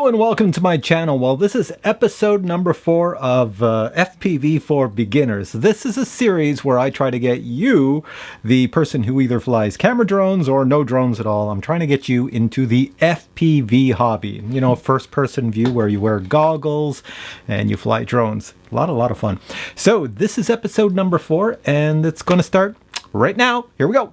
Hello and welcome to my channel. Well, this is episode number 4 of FPV for Beginners. This is a series where I try to get you, the person who either flies camera drones or no drones at all, I'm trying to get you into the FPV hobby. You know, first person view where you wear goggles and you fly drones. A lot of fun. So this is episode number 4 and it's going to start right now. Here we go.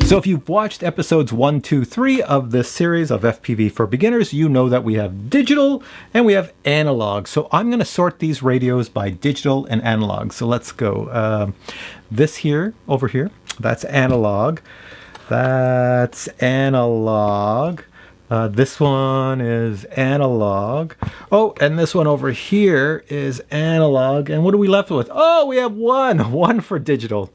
So if you've watched episodes 1, 2, 3 of this series of FPV for Beginners, you know that we have digital and we have analog. So I'm going to sort these radios by digital and analog. So let's go. This here, over here, that's analog. That's analog. This one is analog. Oh, and this one over here is analog. And what are we left with? Oh, we have one for digital.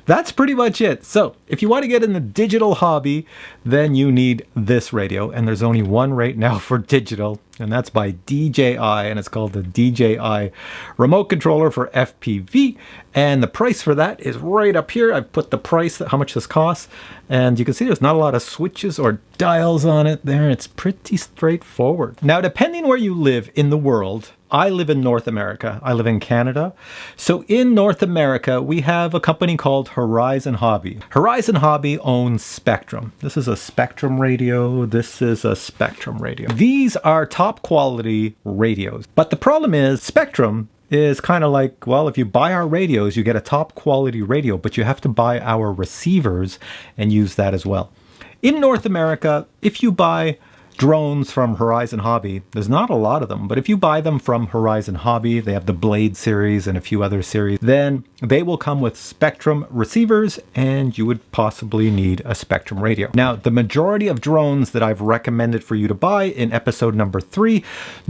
That's pretty much it. So if you want to get in the digital hobby, then you need this radio. And there's only one right now for digital, and that's by DJI, and it's called the DJI remote controller for FPV. And the price for that is right up here. I've put the price, how much this costs. And you can see there's not a lot of switches or dials on it there. It's pretty straightforward. Now, depending where you live in the world, I live in North America. I live in Canada. So in North America, we have a company called Horizon Hobby. Horizon Hobby owns Spectrum. This is a Spectrum radio. This is a Spectrum radio. These are top quality radios. But the problem is Spectrum is kind of like, well, if you buy our radios, you get a top quality radio, but you have to buy our receivers and use that as well. In North America, if you buy drones from Horizon Hobby, there's not a lot of them, but if you buy them from Horizon Hobby, they have the Blade series and a few other series, then they will come with Spectrum receivers and you would possibly need a Spectrum radio. Now, the majority of drones that I've recommended for you to buy in episode number 3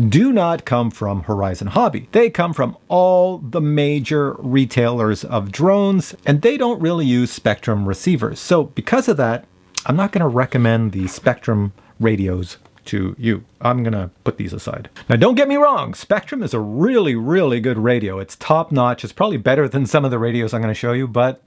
do not come from Horizon Hobby. They come from all the major retailers of drones and they don't really use Spectrum receivers. So because of that, I'm not going to recommend the Spectrum radios to you. I'm gonna put these aside. Now don't get me wrong, Spectrum is a really good radio. It's top notch. It's probably better than some of the radios I'm going to show you, but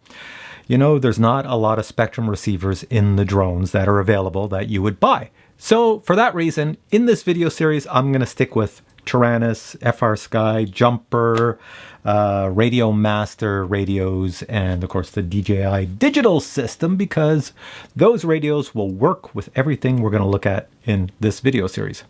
you know, there's not a lot of Spectrum receivers in the drones that are available that you would buy. So for that reason, in this video series, I'm going to stick with Taranis, FR Sky, Jumper, Radio Master radios, and of course the DJI digital system, because those radios will work with everything we're going to look at in this video series.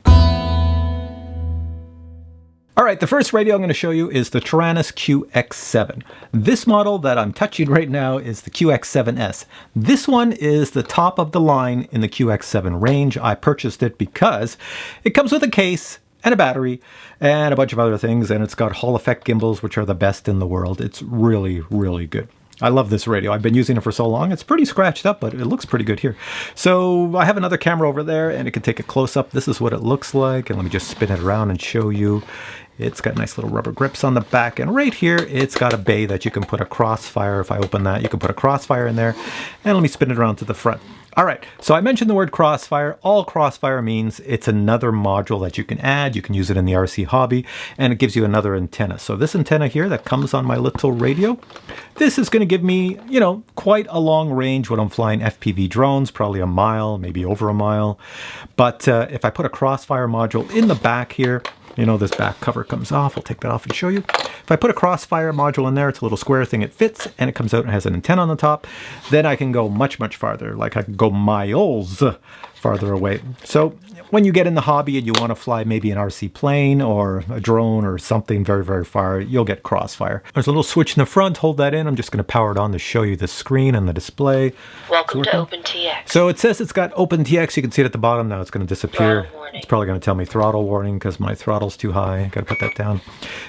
All right, the first radio I'm going to show you is the Taranis Qx7. This model that I'm touching right now is the Qx7S. This one is the top of the line in the Qx7 range. I purchased it because it comes with a case and a battery and a bunch of other things, and it's got Hall effect gimbals, which are the best in the world. It's really good. I love this radio. I've been using it for so long. It's pretty scratched up, but it looks pretty good here. So I have another camera over there and it can take a close-up. This is what it looks like, and let me just spin it around and show you. It's got nice little rubber grips on the back, and right here it's got a bay that you can put a crossfire. If I open that, you can put a crossfire in there, and let me spin it around to the front. All right, so I mentioned the word crossfire. All crossfire means it's another module that you can add. You can use it in the RC hobby, and it gives you another antenna. So this antenna here that comes on my little radio, this is going to give me, you know, quite a long range when I'm flying FPV drones, probably a mile, maybe over a mile. But if I put a crossfire module in the back here, you know, this back cover comes off. I'll take that off and show you. If I put a crossfire module in there, it's a little square thing. It fits and it comes out and has an antenna on the top. Then I can go much farther. Like I can go miles farther away. So when you get in the hobby and you want to fly maybe an RC plane or a drone or something very far, you'll get crossfire. There's a little switch in the front. Hold that in. I'm just going to power it on to show you the screen and the display. Welcome to OpenTX. So it says it's got OpenTX. You can see it at the bottom. Now it's going to disappear. It's probably going to tell me throttle warning because my throttle's too high. Got to put that down.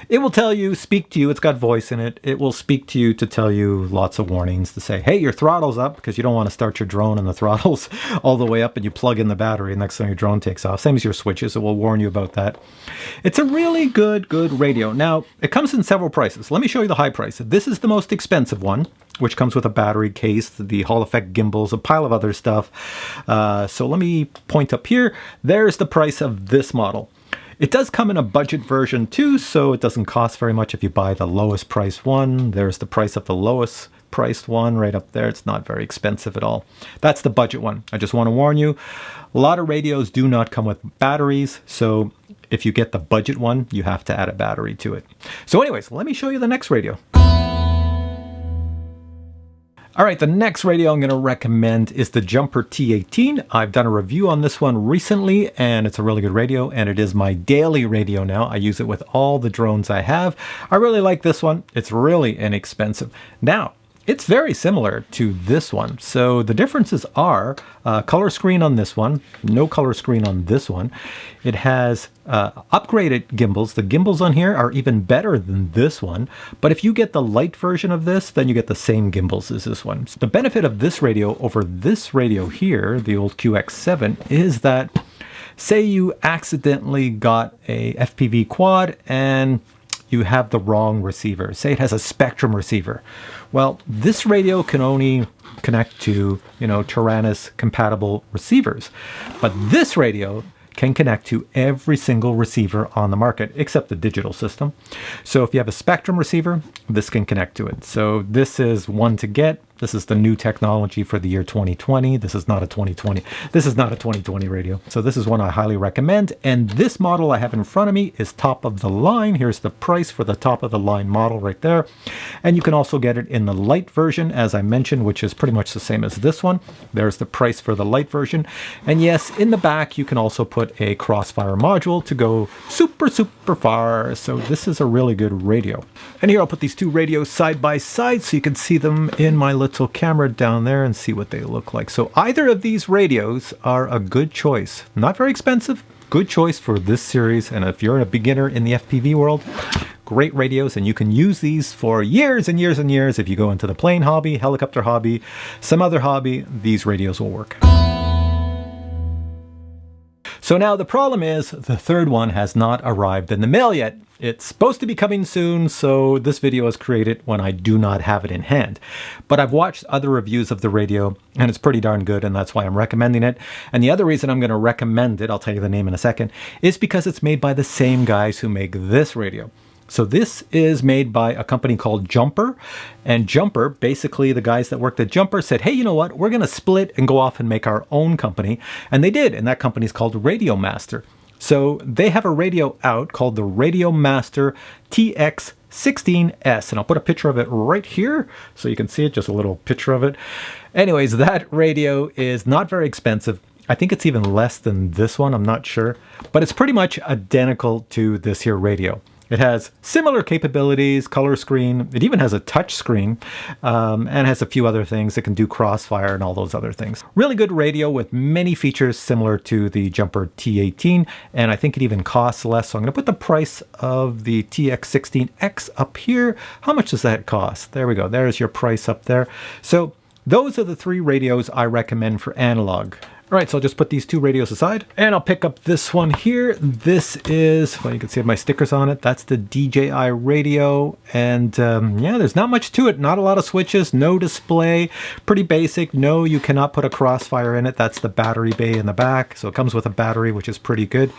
It will tell you, speak to you. It's got voice in it. It will speak to you to tell you lots of warnings to say, hey, your throttle's up, because you don't want to start your drone and the throttle's all the way up and you plug in the battery. Next time your drone takes off. Same as your switches. It will warn you about that. It's a really good radio. Now, it comes in several prices. Let me show you the high price. This is the most expensive one, which comes with a battery case, the Hall effect gimbals, a pile of other stuff. So let me point up here. There's the price of this model. It does come in a budget version too, so it doesn't cost very much if you buy the lowest price one. There's the price of the lowest priced one right up there. It's not very expensive at all. That's the budget one. I just want to warn you, a lot of radios do not come with batteries, so if you get the budget one, you have to add a battery to it. So anyways, let me show you the next radio. All right, the next radio I'm going to recommend is the Jumper T18. I've done a review on this one recently, and it's a really good radio, and it is my daily radio now. I use it with all the drones I have. I really like this one. It's really inexpensive. Now, it's very similar to this one. So the differences are color screen on this one, no color screen on this one. It has upgraded gimbals. The gimbals on here are even better than this one. But if you get the light version of this, then you get the same gimbals as this one. So the benefit of this radio over this radio here, the old QX7, is that say you accidentally got a FPV quad and you have the wrong receiver. Say it has a Spectrum receiver. Well, this radio can only connect to, Taranis compatible receivers. But this radio can connect to every single receiver on the market, except the digital system. So if you have a Spectrum receiver, this can connect to it. So this is one to get. This is the new technology for the year 2020. This is not a 2020. This is not a 2020 radio. So this is one I highly recommend. And this model I have in front of me is top of the line. Here's the price for the top of the line model right there. And you can also get it in the light version, as I mentioned, which is pretty much the same as this one. There's the price for the light version. And yes, in the back, you can also put a crossfire module to go super, super far. So this is a really good radio. And here I'll put these two radios side by side so you can see them in my little camera down there and see what they look like. So either of these radios are a good choice. Not very expensive, good choice for this series. And if you're a beginner in the FPV world, great radios, and you can use these for years and years and years. If you go into the plane hobby, helicopter hobby, some other hobby, these radios will work. So now the problem is the third one has not arrived in the mail yet. It's supposed to be coming soon, so this video is created when I do not have it in hand. But I've watched other reviews of the radio, and it's pretty darn good, and that's why I'm recommending it. And the other reason I'm going to recommend it, I'll tell you the name in a second, is because it's made by the same guys who make this radio. So this is made by a company called Jumper. And Jumper, basically the guys that worked at Jumper said, hey, you know what? We're going to split and go off and make our own company. And they did. And that company is called Radio Master. So they have a radio out called the Radio Master TX16S. And I'll put a picture of it right here so you can see it, just a little picture of it. Anyways, that radio is not very expensive. I think it's even less than this one. I'm not sure. But it's pretty much identical to this here radio. It has similar capabilities, color screen. It even has a touch screen and has a few other things. It can do crossfire and all those other things. Really good radio with many features similar to the Jumper T18. And I think it even costs less. So I'm going to put the price of the TX16X up here. How much does that cost? There we go. There's your price up there. So those are the three radios I recommend for analog. All right, so I'll just put these two radios aside and I'll pick up this one here. This is, well, you can see my stickers on it. That's the DJI radio. And yeah, there's not much to it. Not a lot of switches, no display, pretty basic. No, you cannot put a crossfire in it. That's the battery bay in the back. So it comes with a battery, which is pretty good.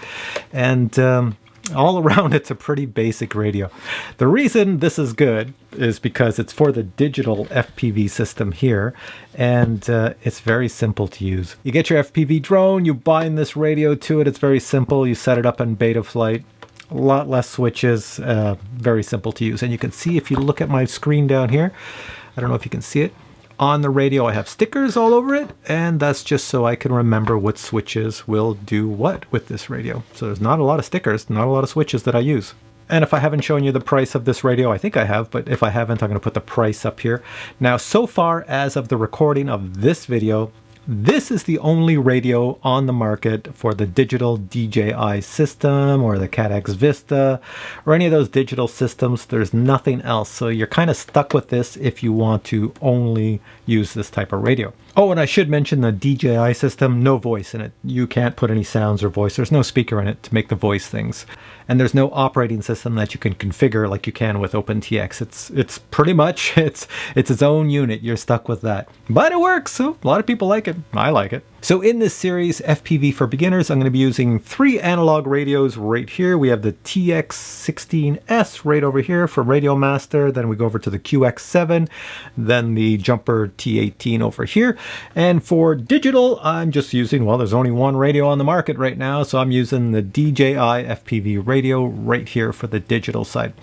And all around, it's a pretty basic radio. The reason this is good is because it's for the digital FPV system here, and it's very simple to use. You get your FPV drone, you bind this radio to it. It's very simple. You set it up in beta flight. A lot less switches, very simple to use. And you can see if you look at my screen down here, I don't know if you can see it. On the radio, I have stickers all over it, and that's just so I can remember what switches will do what with this radio. So there's not a lot of stickers, not a lot of switches that I use. And if I haven't shown you the price of this radio, I think I have, but if I haven't, I'm going to put the price up here. Now, so far as of the recording of this video, this is the only radio on the market for the digital DJI system or the CATX Vista or any of those digital systems. There's nothing else. So you're kind of stuck with this if you want to only use this type of radio. Oh, and I should mention the DJI system, no voice in it. You can't put any sounds or voice. There's no speaker in it to make the voice things. And there's no operating system that you can configure like you can with OpenTX. It's pretty much, it's its own unit. You're stuck with that. But it works, so a lot of people like it. I like it. So in this series, FPV for Beginners, I'm going to be using 3 analog radios right here. We have the TX16S right over here for Radio Master. Then we go over to the QX7, then the Jumper T18 over here. And for digital, I'm just using, well, there's only one radio on the market right now, so I'm using the DJI FPV radio right here for the digital side.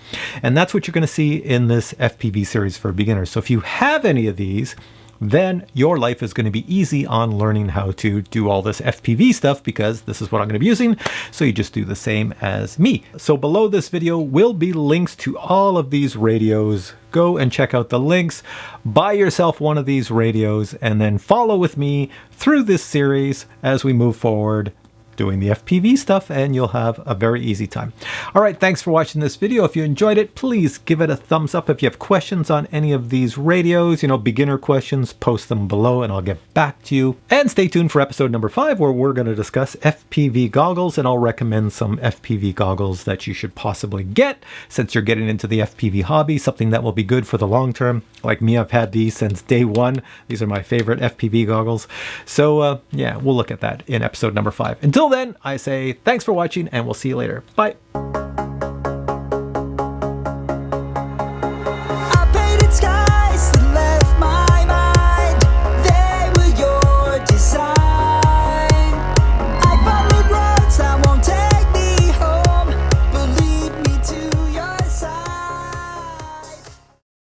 And that's what you're going to see in this FPV series for beginners. So if you have any of these, then your life is going to be easy on learning how to do all this FPV stuff, because this is what I'm going to be using. So you just do the same as me. So below this video will be links to all of these radios. Go and check out the links, buy yourself one of these radios, and then follow with me through this series as we move forward doing the FPV stuff, and you'll have a very easy time. All right, thanks for watching this video. If you enjoyed it, please give it a thumbs up. If you have questions on any of these radios, beginner questions, post them below and I'll get back to you. And stay tuned for episode number 5, where we're going to discuss FPV goggles, and I'll recommend some FPV goggles that you should possibly get since you're getting into the FPV hobby, something that will be good for the long term. Like me, I've had these since day 1. These are my favorite FPV goggles. So yeah, we'll look at that in episode number 5. Until then, I say thanks for watching, and we'll see you later. Bye.